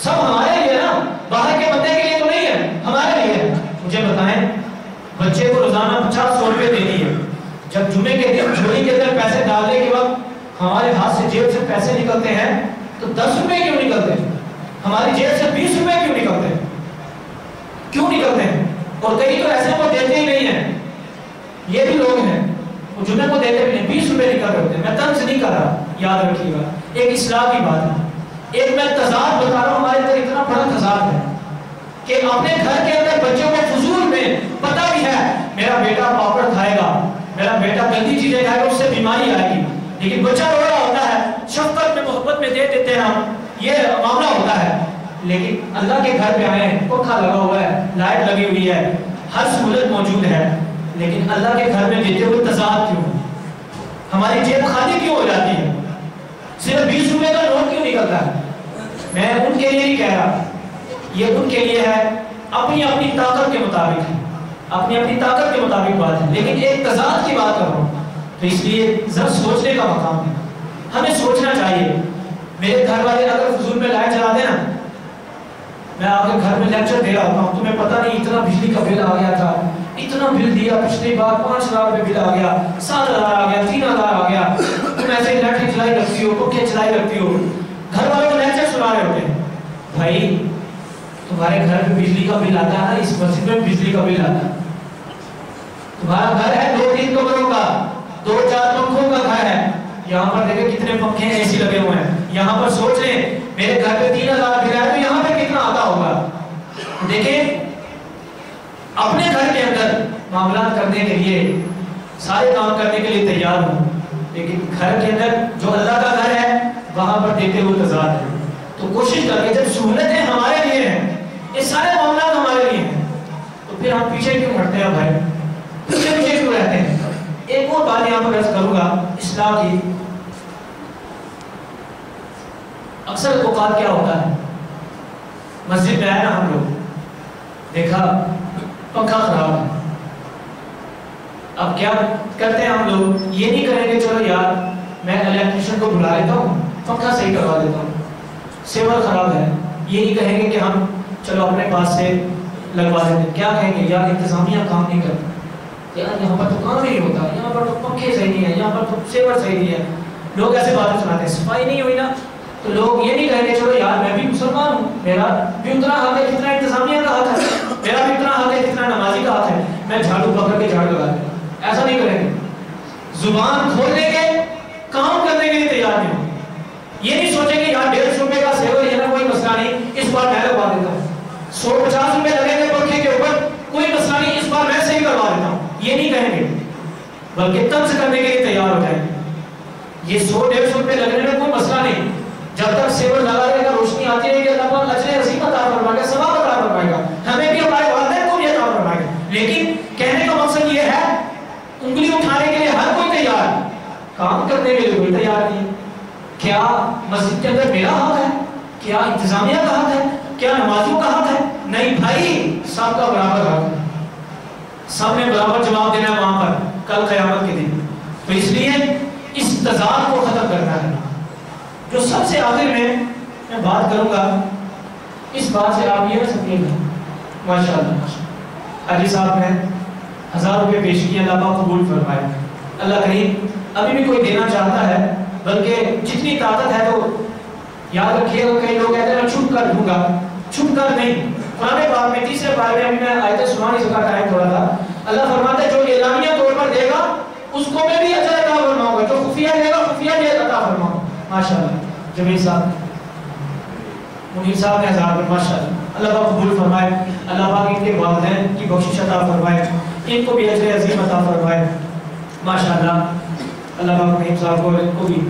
سب ہمارے لیے نا، باہر کے بندے کے لیے تو نہیں ہے، ہمارے لیے ہے۔ مجھے بتائیں، بچے کو روزانہ 50-100 روپے دینی ہے، جب جمعے کے دن جھولی کے اندر پیسے ڈالنے کے وقت ہمارے ہاتھ سے جیب سے پیسے نکلتے ہیں تو 10 روپے کیوں نکلتے ہیں؟ ہماری جیب سے 20 روپے کیوں نکلتے ہیں؟ کیوں نکلتے ہیں؟ اور کئی تو ایسے وہ دیتے ہی نہیں ہیں، یہ بھی لوگ ہیں وہ جمعے کو دیتے بھی نہیں، 20 روپے نکل رہے ہوتے ہیں۔ میں طنز نہیں کر رہا، یاد رکھیے گا، ایک اصلاح کی بات ہے۔ ایک میں تضاد بتا رہا ہوں، ہمارے اندر اتنا بڑا تضاد ہے کہ اپنے گھر کے اندر بچوں کو فضول میں پتہ بھی ہے میرا بیٹا پاپڑ کھائے گا، میرا بیٹا گندی چیزیں کھائے گا، اس سے بیماری آئے گی، لیکن بچہ رو رہا ہوتا ہے، شفقت میں محبت میں دے دیتے ہیں ہم، یہ معاملہ ہوتا ہے۔ لیکن اللہ کے گھر پہ آئے ہیں، پنکھا لگا ہوا ہے، لائٹ لگی ہوئی ہے، ہر سہولت موجود ہے، لیکن اللہ کے گھر میں دیتے ہوئے تضاد کیوں؟ ہماری جیب خالی کیوں ہو جاتی ہے؟ صرف 20 روپے کا نوٹ کیوں نکلتا ہے؟ میں ان کے لیے نہیں کہہ رہا، یہ ان کے لیے ہے، اپنی اپنی طاقت کے مطابق ہے، اپنی اپنی طاقت کے مطابق بات ہے، لیکن ایک تضاد کی بات کر رہا ہوں، تو اس لیے ذرا سوچنے کا مقام ہے، ہمیں سوچنا چاہیے۔ میرے گھر والے اگر فضول میں لائٹ جلا دیں نا، میں آپ کے گھر میں لیکچر دے رہا ہوتا ہوں، تمہیں پتہ نہیں اتنا بجلی کا بل آ گیا تھا، اتنا بل دیا، پچھلی بار 5,000 روپے بل آ گیا، 7,000 آ گیا، 3,000 آ گیا، تم ایسے لیٹر چلائی رکھتی ہو، پنکھے چلائی رکھتی ہو، گھر والوں کو لیکچر سنا رہے ہوتے ہیں۔ بھائی تمہارے گھر میں بجلی کا بل آتا ہے، اس مسجد میں بجلی کا بل آتا ہے، تمہارا گھر ہے 2-3 کمروں کا، 2-4 پنکھوں کا گھر ہے، یہاں پر دیکھیں کتنے پنکھے اے سی لگے ہوئے ہیں، یہاں پر سوچ لیں میرے گھر پہ 3,000 بل ہے تو یہاں پہ کتنا آتا ہوگا۔ دیکھیں اپنے گھر کے اندر معاملات کرنے کے لیے، سارے کام کرنے کے لیے تیار ہوں، لیکن گھر کے اندر جو اللہ کا گھر ہے وہاں پر دیتے ہوئے تضاد ہے۔ تو کوشش کر کے جب سہولتیں ہمارے لیے ہیں، یہ سارے معاملات ہمارے لیے ہیں، تو پھر ہم پیچھے کیوں ہٹتے ہیں بھائی؟ پیچھے کیوں رہتے ہیں؟ ایک اور بات یہاں پر عرض کروں گا اصلاح کی۔ اکثر اوقات کیا ہوتا ہے، مسجد میں آئے نا ہم لوگ، دیکھا پنکھا خراب ہے، اب کیا کرتے ہیں ہم لوگ؟ یہ نہیں کریں گے چلو یار میں الیکٹریشین کو بلا لیتا ہوں، پنکھا صحیح کروا دیتا ہوں، سیور خراب ہے، یہ نہیں کہیں گے کہ ہم چلو اپنے پاس سے لگوا دیتے ہیں، کیا کہیں گے؟ یار انتظامیہ کام نہیں کرتا، یار یہاں پر تو کام نہیں ہوتا، یہاں پر تو پنکھے صحیح نہیں ہے، یہاں پر تو سیور صحیح نہیں ہے، لوگ ایسے باتیں سناتے ہیں۔ صفائی نہیں ہوئی نا تو لوگ یہ نہیں کہیں گے چلو یار میں بھی مسلمان ہوں، میرا بھی اتنا حق ہے جتنا انتظامیہ کا حق ہے، میرا بھی اتنا حق ہے جتنا نمازی کا حق ہے، میں جھاڑو پکڑ کے جھاڑو لگا دوں۔ ایسا نہیں کریں گے، زبان کھولنے کے کام کرنے کے لیے تیار نہیں ہوں، یہ نہیں سوچیں کہ یار 150 روپے کا سیور یہ نا کوئی مسئلہ نہیں، اس بار میں لگوا دیتا ہوں، 150 روپے لگیں گے پنکھے کے اوپر، کوئی مسئلہ نہیں، اس بار میں صحیح کروا دیتا ہوں، یہ نہیں کہیں گے، بلکہ طنز کرنے کے لیے تیار ہو جائیں گے۔ یہ 100-150 روپے لگنے میں کوئی مسئلہ نہیں، جب تک سیور لگا رہے گا، روشنی آتی رہے گی، اللہ پاک اجر عظیم عطا فرمائے گا، ثواب عطا فرمائے گا، ہمیں بھی ہمارے والدین کو بھی عطا فرمائے گا۔ لیکن کہنے کا مقصد یہ ہے انگلی اٹھانے کے لیے ہر کوئی تیار، کام کرنے کے لیے کوئی تیار نہیں۔ کیا مسجد کے اندر میرا حق ہے؟ کیا انتظامیہ کا حق ہے؟ کیا نمازیوں کا حق ہے؟ نہیں بھائی، سب کا برابر حق ہے، سب نے برابر جواب دینا ہے وہاں پر کل قیامت کے دن۔ تو اس لیے اس تضاد کو ختم کرنا ہے۔ جو سب سے آخر میں بات کروں گا، اس بات سے آپ یہ نہ سمجھیں گے، ماشاءاللہ حاجی صاحب نے 1000 روپے پیش کیے، اللہ پاک قبول فرمائے۔ اللہ کریم ابھی بھی کوئی دینا چاہتا ہے، بلکہ جتنی طاقت ہے تو یاد رکھیے گا، کئی لوگ کہتے ہیں میں چھپ کر دوں گا، چھپ کر نہیں۔ قرآن پاک میں 3 بار میں ابھی میں آیت سنا نہیں سکا، ٹائم تھوڑا تھا، اللہ فرماتا ہے جو اعلانیہ طور پر دے گا اس کو میں بھی اجر عطا فرماؤں گا، جو خفیہ دے گا خفیہ بھی عطا فرماؤں گا۔ ماشاءاللہ جمیل صاحب، منیر صاحب نے 1000 روپے، ماشاءاللہ اللہ پاک قبول فرمائے، اللہ پاک ان کے والدین کی بخشش عطا فرمائے، ان کو بھی اجر عظیم عطا فرمائے، ماشاءاللہ اللہ پاک رحیم صاحب کو ان کو بھی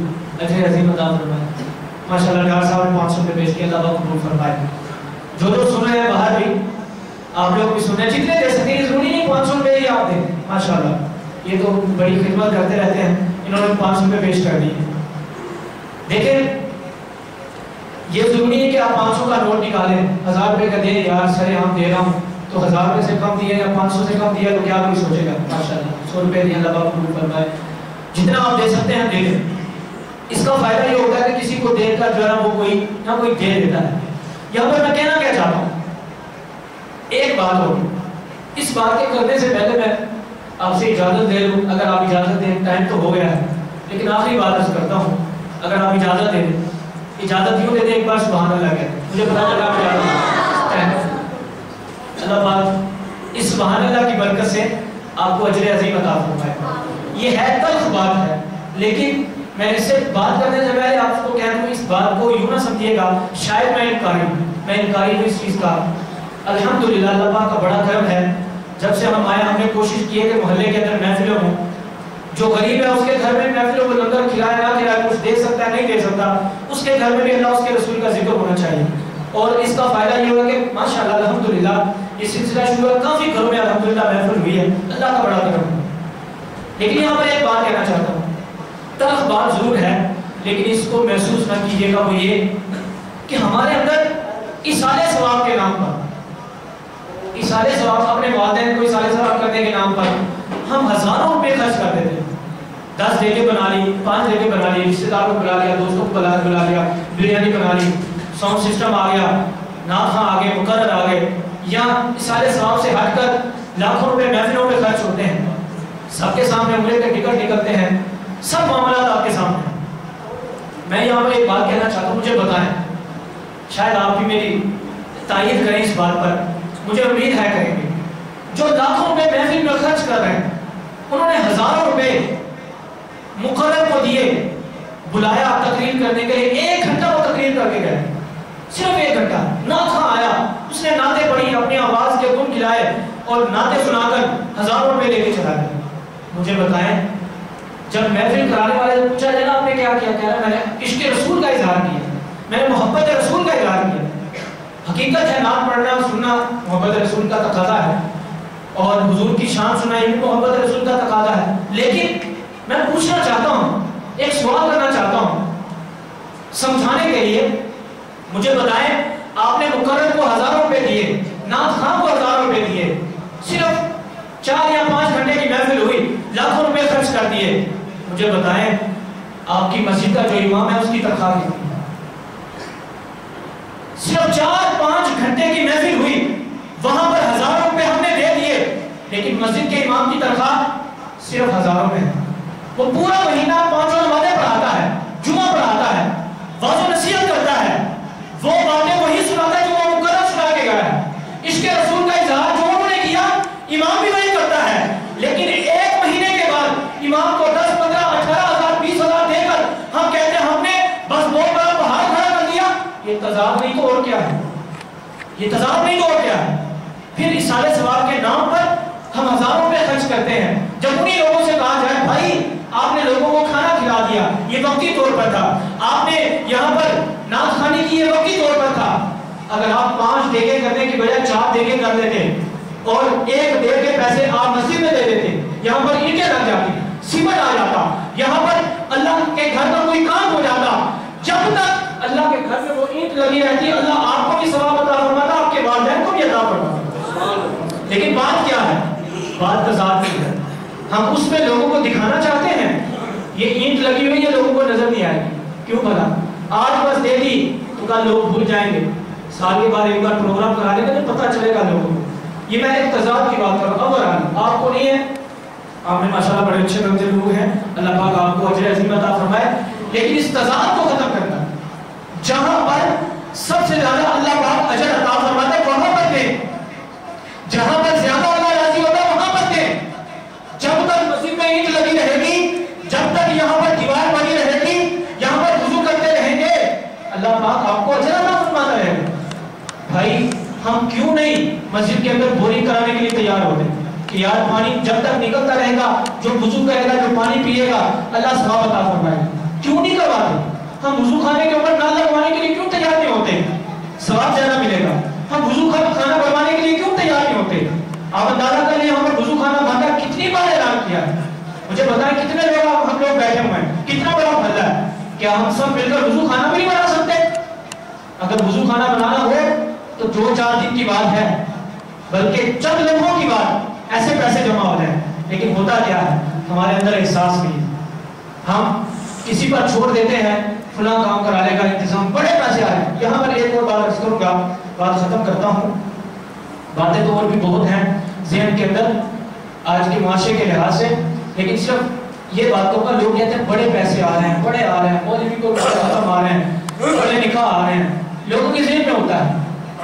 اجر عظیم عطا فرمائے، ماشاءاللہ ڈار صاحب نے 500 روپے پیش کیا، اللہ پاک قبول فرمائے۔ جو سن رہے ہیں باہر بھی آپ لوگ بھی سنیں، جتنے دے سکیں، یہ ضروری نہیں 500 روپے ہی آپ دیں، ماشاءاللہ یہ تو بڑی خدمت کرتے رہتے ہیں، انہوں نے 500 روپے پیش کر دیے۔ دیکھیں یہ ضروری ہے کہ آپ 500 کا نوٹ نکالیں، 1000 روپے کا دیں، یار سر ہم دے رہا ہوں تو 1000 روپے سے کم دیا یا 500 سے کم دیا تو کیا کوئی سوچے گا؟ ماشاءاللہ 100 روپے دیں، اللہ پاک قبول فرمائے، جتنا آپ دے سکتے ہیں دے دیں۔ اس کا فائدہ یہ ہوتا ہے کہ کسی کو دیکھ کر جو ہے نا وہ کوئی نہ کوئی دے دیتا ہے، یہاں پر میں کہنا کیا چاہتا ہوں، ایک بات ہوگی، اس بات کے کرنے سے پہلے میں آپ سے اجازت دے لوں، اگر آپ اجازت دیں، ٹائم تو ہو گیا ہے لیکن آخری بات عرض کرتا ہوں، اگر آپ اجازت دیں، اجازت یوں دے دیں ایک بار سبحان اللہ کہتے ہیں، مجھے پتا چلا آپ اجازت اللہ پاک اس سبحان اللہ کی برکت سے آپ کو اجر عظیم عطا فرمائے۔ یہ ہے تلخ بات ہے، لیکن میں اس سے بات کرنے سے پہلے آپ کو کہتا ہوں اس بات کو یوں نہ سمجھیے گا شاید میں انکاری ہوں اس چیز کا۔ الحمدللہ اللہ پاک کا بڑا کرم ہے، جب سے ہم آئے ہم نے کوشش کی ہے کہ محلے کے اندر محفلیں ہوں، جو غریب ہے اس کے گھر میں محفلوں کو لنگر کھلائے نہ کھلائے، کچھ دے سکتا ہے نہیں دے سکتا، اس کے گھر میں بھی اللہ اس کے رسول کا ذکر ہونا چاہیے، اور اس کا فائدہ یہ ہوگا کہ ماشاءاللہ الحمدللہ یہ سلسلہ شروع ہے، کافی گھروں میں الحمدللہ محفل ہوئی ہے، اللہ کا بڑا کرم ہے۔ لیکن یہاں پر ایک بات کہنا چاہتا ہوں، تلخ بات ضرور ہے لیکن اس کو محسوس نہ کیجیے گا، وہ یہ کہ ہمارے اندر ایصال ثواب کے نام پر، ایصال ثواب اپنے والدین کو ایصال ثواب کرنے کے نام پر ہم ہزاروں روپے خرچ کر دیتے ہیں، 10 دیگیں بنا لی، 5 دیگیں بنا لی، رشتہ داروں کو بلا لیا، دوستوں کو بلا لیا، بریانی بنا لی، ساؤنڈ سسٹم آ گیا، نعت خواں آ گئے، مقرر آ گئے، یا ایصال ثواب سے ہٹ کر لاکھوں روپے محفلوں پہ خرچ ہوتے ہیں، سب کے سامنے عمرے کے ٹکٹ نکلتے ہیں، سب معاملات آپ کے سامنے ہیں۔ میں یہاں پر ایک بات کہنا چاہتا ہوں، مجھے بتائیں، شاید آپ بھی میری تائید کریں اس بات پر، مجھے امید ہے کریں گے، جو لاکھوں روپے محفل میں خرچ کر رہے ہیں انہوں نے ہزاروں روپے مقرر کو دیے، بلایا تقریر کرنے کے لیے، 1 گھنٹہ وہ تقریر کر کے گئے، صرف 1 گھنٹہ، نعت خواں آیا، اس نے نعتیں پڑھی، اپنی آواز کے گن گرائے اور نعتیں سنا کر ہزاروں روپے لے کے چلا گیا۔ مجھے بتائیں جب محفل کرانے والے سے پوچھا جائے نا آپ نے کیا کیا، کہہ رہا میں نے عشق رسول کا اظہار کیا، میں نے محبت رسول کا اظہار کیا۔ حقیقت ہے نعت پڑھنا اور سننا محبت رسول کا تقاضا ہے، اور حضور کی شان سنا یہ محبت رسول کا تقاضا ہے، لیکن میں پوچھنا چاہتا ہوں، ایک سوال کرنا چاہتا ہوں سمجھانے کے لیے، مجھے بتائیں آپ نے مقرر کو ہزاروں روپے دیے، نعت خواں کو ہزاروں روپے دیے، صرف 4 یا 5 گھنٹے کی محفل ہوئی، لاکھوں روپے خرچ کر دیے، مجھے بتائیں آپ کی مسجد کا جو امام ہے اس کی تنخواہ کتنی ہے؟ صرف 4-5 گھنٹے کی محفل ہوئی، وہاں پر ہزاروں روپے ہم نے دے دیے، لیکن مسجد کے امام کی تنخواہ صرف ہزاروں میں ہے۔ وہ پورا مہینہ 5 نمازیں پڑھاتا ہے، جمعہ پڑھاتا ہے، واعظ و نصیحت کرتا ہے، وہ باتیں وہی سناتا ہے جو وہ مقرر سنا کے گیا ہے، عشق رسول کا اظہار جو انہوں نے کیا امام بھی وہی کرتا ہے، لیکن 1 مہینے کے بعد امام کو 10, 15, 18,000, 20,000 دے کر ہم کہتے ہیں ہم نے بس بہت بڑا پہاڑ کھڑا کر دیا۔ یہ تضاد نہیں تو اور کیا ہے، یہ تضاد نہیں تو اور کیا ہے۔ پھر ایصال ثواب کے نام پر ہم ہزاروں روپے خرچ کرتے ہیں، جب انہی لوگوں سے کہا جائے بھائی آپ نے لوگوں کو کھانا کھلا دیا، یہ وقتی طور پر تھا، آپ نے یہاں پر نعت خوانی کی، یہ وقتی طور پر تھا، اگر آپ 5 دیگیں کرنے کی بجائے 4 دیگیں کر لیتے اور 1 دیگ کے پیسے آپ مسجد میں دے دیتے، یہاں پر اینٹیں لگ جاتی، سیمنٹ آ جاتا، یہاں پر اللہ کے گھر میں کوئی کام ہو جاتا، جب تک اللہ کے گھر میں وہ اینٹ لگی رہتی اللہ آپ کو بھی ثواب عطا فرماتا، آپ کے والدین کو بھی عطا فرماتا۔ لیکن بات کیا ہے، بات تضاد کی ہے، ہم اس میں لوگوں کو دکھانا چاہتے ہیں، یہ اینٹ لگی ہوئی ہے لوگوں کو نظر نہیں آئے گی، کیوں بھلا آج بس دے دی تو کل لوگ بھول جائیں گے، سال کے بعد ایک بار پروگرام کرا دیں گے تو پتہ چلے گا لوگوں کو۔ یہ میں ایک تضاد کی بات کر رہا ہوں، آپ کو نہیں ہے، آپ میں ماشاءاللہ بڑے اچھے بندے لوگ ہیں، اللہ پاک آپ کو اجر عظیم عطا فرمائے، لیکن اس تضاد کو ختم کرنا، جہاں پر سب سے زیادہ اللہ پاک اجر عطا فرماتا ہے وہاں پر دیں، جہاں پر زیادہ اللہ راضی ہوتا ہے وہاں پر دیں۔ جب تک مسجد میں اینٹ لگی رہے گی، جب تک یہاں پر دیوار بنی رہے گی، یہاں پر وضو کرتے رہیں گے، اللہ پاک آپ کو اجر عطا فرماتا رہے گا۔ بھائی ہم کیوں نہیں مسجد کے اندر بورنگ کرانے کے لیے تیار ہوتے کہ یار پانی جب تک نکلتا رہے گا، جو وضو کرے گا، جو پانی پیے گا، اللہ ثواب عطا فرمائے گا، کیوں نہیں کرواتے؟ ہم وضو خانے کے اوپر نال لگوانے کے لیے کیوں تیار نہیں ہوتے؟ ثواب زیادہ ملے گا۔ ہم وضو خانہ بنوانے کے لیے کیوں تیار نہیں ہوتے؟ آپ اندازہ کر لیں یہاں پر وضو خانہ بنانا کتنی بار اعلان کیا ہے، مجھے بتائیں کتنے لوگ ہم لوگ بیٹھے ہوئے ہیں، کتنا بڑا محلہ ہے، کیا ہم سب مل کر وضو خانہ بھی نہیں بنا سکتے؟ اگر وضو خانہ بنانا ہو تو 2-4 دن کی بات ہے، بلکہ چند لمحوں کی بات، ایسے پیسے جمع ہو جائیں، لیکن ہوتا کیا ہے، ہمارے اندر احساس نہیں ہے، ہم کسی پر چھوڑ دیتے ہیں، فلاں کام کرا لے گا انتظام، بڑے پیسے آ رہے ہیں. یہاں پر ایک اور بات عرض کروں گا، بات ختم کرتا ہوں. باتیں تو اور بھی بہت ہیں ذہن کے اندر آج کے معاشرے کے لحاظ سے، لیکن صرف یہ باتوں کا لوگ کہتے ہیں بڑے پیسے آ رہے ہیں، بڑے آ رہے ہیں، مولوی کو بڑے ختم آ رہے ہیں، بڑے نکاح آ رہے ہیں، لوگوں کے ذہن میں ہوتا ہے.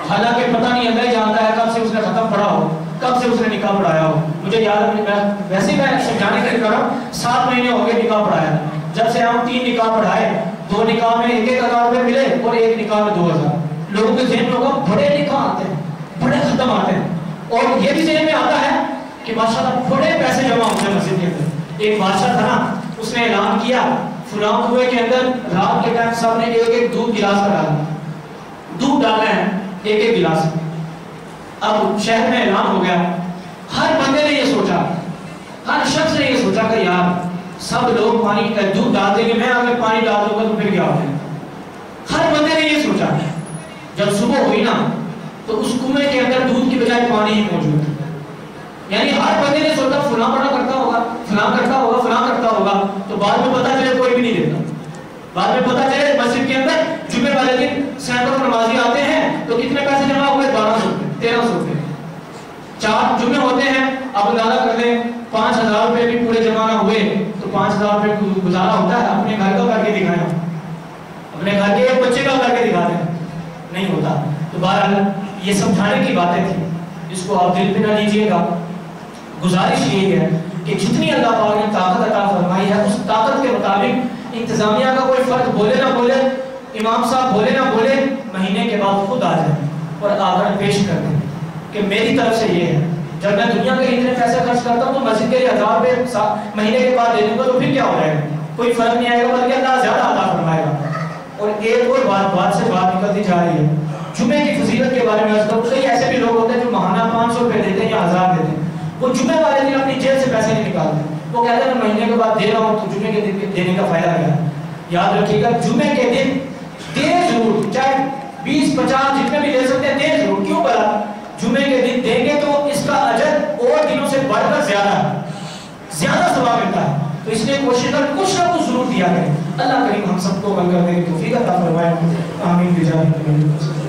حالانکہ پتہ نہیں اللہ ہی جانتا ہے کب سے اس نے ختم پڑھا ہو، کب سے اس نے نکاح پڑھایا ہو. مجھے یاد ہے ویسے میں سمجھانے کے لیے کر رہا ہوں، 7 مہینے ہو گئے نکاح پڑھایا. جب سے ہم 3 نکاح پڑھائے، 2 نکاح میں 1,000 روپے ملے اور 1 نکاح میں 2,000. لوگوں کے ذہن میں ہوگا بڑے نکاح آتے ہیں، بڑے ختم آتے ہیں. اور یہ بھی ذہن میں آتا ہے کہ ماشاءاللہ بڑے پیسے جمع ہوتے ہیں مسجد کے اندر. ایک بادشاہ تھا نا، اس نے اعلان کیا فلاں کنویں کے اندر رات کے ٹائم سب نے ایک دودھ گلاس کا ڈالا، دودھ ڈالنا ہے ایک گلاس. اب شہر میں اعلان ہو گیا، ہر بندے نے یہ سوچا، ہر شخص نے یہ سوچا کہ یار سب لوگ پانی دودھ ڈال دیں گے، میں اگر پانی ڈال دوں گا تو پھر کیا ہوگا. ہر بندے نے یہ سوچا. جب صبح ہوئی نا تو اس کنویں کے اندر دودھ کی بجائے پانی ہی موجود تھا. یعنی ہر بندے نے سوچا فلاں بڑا کرتا ہوگا، فلاں کرتا ہوگا، فلاں کرتا ہوگا. تو بعد میں پتہ چلے کوئی بھی نہیں دیتا. بعد میں پتہ چلے مسجد کے اندر جمعے والے دن سینکڑوں نمازی آتے ہیں تو کتنے پیسے جمع ہوئے؟ 1200 روپے، 1300 روپے. 4 جمعے ہوتے ہیں، اب اندازہ کر لیں 5,000 روپے بھی پورے جمع نہ ہوئے تو 5,000 روپے گزارا ہوتا ہے. اپنے گھر کا کر کے دکھائیں، اپنے گھر کے ایک بچے کا کر کے دکھا دیں، نہیں ہوتا. تو بہرحال یہ سمجھانے کی باتیں تھیں، اس کو آپ دل پہ نہ لیجیے گا. گزارش یہ ہے کہ جتنی اللہ پاک نے طاقت عطا فرمائی ہے اس طاقت کے مطابق انتظامیہ کا کوئی فرد بولے نہ بولے، امام صاحب بولے نہ بولے، مہینے کے بعد خود آ جائیں اور آ کر پیش کر دیں کہ میری طرف سے یہ ہے. جب میں دنیا کے اتنے پیسے خرچ کرتا ہوں تو مسجد کے لیے 1000 روپے مہینے کے بعد دے دوں گا تو پھر کیا ہو جائے گا؟ کوئی فرق نہیں آئے گا، بلکہ اللہ زیادہ عطا فرمائے گا. اور ایک اور بات سے بات نکلتی جا رہی ہے، جمعے کی فضیلت کے بارے میں. کئی ایسے بھی لوگ ہوتے ہیں جو ماہانہ 500 روپے دیتے ہیں یا 1000 دیتے ہیں، وہ جمعے والے دن اپنی جیب سے پیسے نہیں نکالتے. وہ کہتے ہیں میں مہینے کے بعد دے رہا ہوں تو جمعے کے دن دینے کا فائدہ کیا ہے؟ یاد رکھیے گا جمعے کے دن دیں ضرور، چاہے 20-50 جتنے بھی دے سکتے ہیں دیں ضرور. کیوں بلا؟ جمعے کے دن دیں گے تو اس کا اجر اور دنوں سے بڑھ کر زیادہ ثواب ملتا ہے. تو اس لیے کوشش کر کچھ نہ کچھ ضرور دیا کریں. اللہ کریم ہم سب کو عمل کرنے کی توفیق عطا فرمائے. آمین.